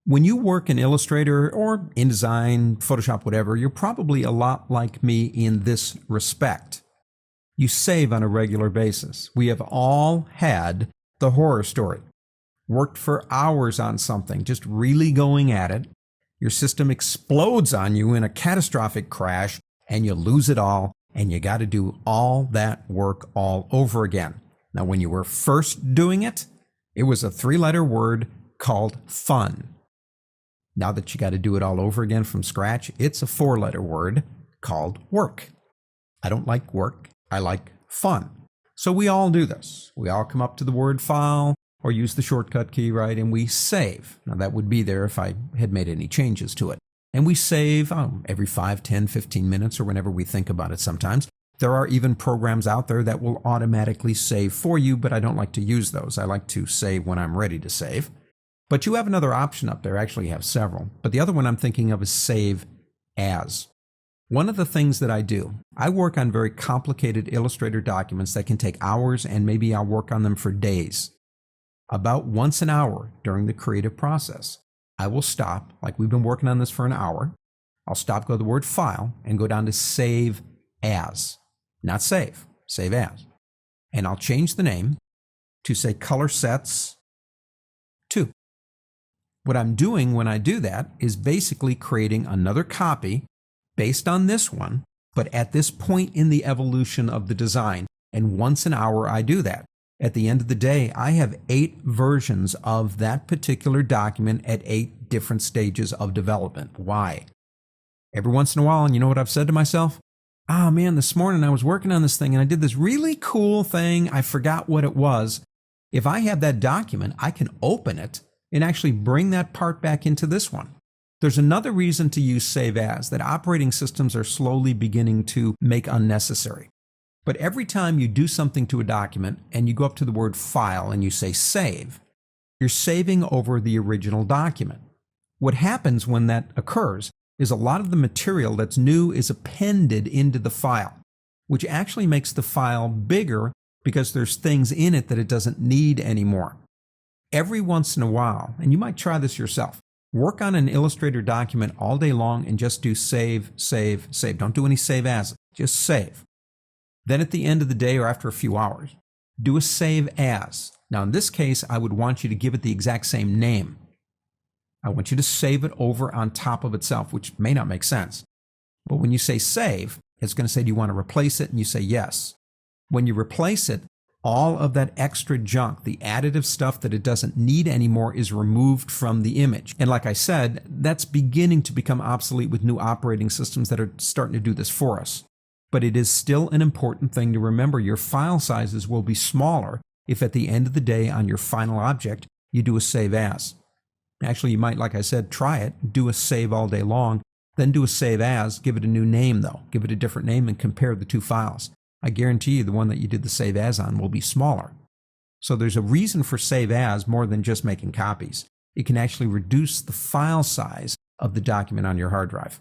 When you work in Illustrator or InDesign, Photoshop, whatever, you're probably a lot like me in this respect. You save on a regular basis. We have all had the horror story. Worked for hours on something, just really going at it. Your system explodes on you in a catastrophic crash and you lose it all, and you got to do all that work all over again. Now, when you were first doing it, it was a 3-letter word called fun. Now that you got to do it all over again from scratch, it's a 4-letter word called work. I don't like work, I like fun. So we all do this. We all come up to the word file or use the shortcut key, right? And we save. Now that would be there if I had made any changes to it. And we save every 5, 10, 15 minutes or whenever we think about it sometimes. There are even programs out there that will automatically save for you, but I don't like to use those. I like to save when I'm ready to save. But you have another option up there. Actually, you have several. But the other one I'm thinking of is Save As. One of the things that I do, I work on very complicated Illustrator documents that can take hours, and maybe I'll work on them for days. About once an hour during the creative process, I will stop, like we've been working on this for an hour. I'll stop, go to the word File, and go down to Save As. Not Save, Save As. And I'll change the name to, say, Color Sets 2. What I'm doing when I do that is basically creating another copy based on this one, but at this point in the evolution of the design. And once an hour I do that. At the end of the day, I have 8 versions of that particular document at 8 different stages of development. Why? Every once in a while, and you know what I've said to myself? Ah, man, this morning I was working on this thing and I did this really cool thing. I forgot what it was. If I have that document, I can open it and actually bring that part back into this one. There's another reason to use Save As that operating systems are slowly beginning to make unnecessary. But every time you do something to a document and you go up to the word File and you say Save, you're saving over the original document. What happens when that occurs is a lot of the material that's new is appended into the file, which actually makes the file bigger because there's things in it that it doesn't need anymore. Every once in a while, and you might try this yourself, work on an Illustrator document all day long and just do Save, Save, Save. Don't do any Save As, just save. Then at the end of the day or after a few hours, do a Save As. Now in this case, I would want you to give it the exact same name. I want you to save it over on top of itself, which may not make sense. But when you say save, it's going to say, do you want to replace it? And you say yes. When you replace it, all of that extra junk, the additive stuff that it doesn't need anymore, is removed from the image. And like I said, that's beginning to become obsolete with new operating systems that are starting to do this for us. But it is still an important thing to remember. Your file sizes will be smaller if at the end of the day on your final object, you do a Save As. Actually, you might, like I said, try it, do a save all day long, then do a Save As, give it a new name though, give it a different name and compare the two files. I guarantee you the one that you did the Save As on will be smaller. So there's a reason for Save As more than just making copies. It can actually reduce the file size of the document on your hard drive.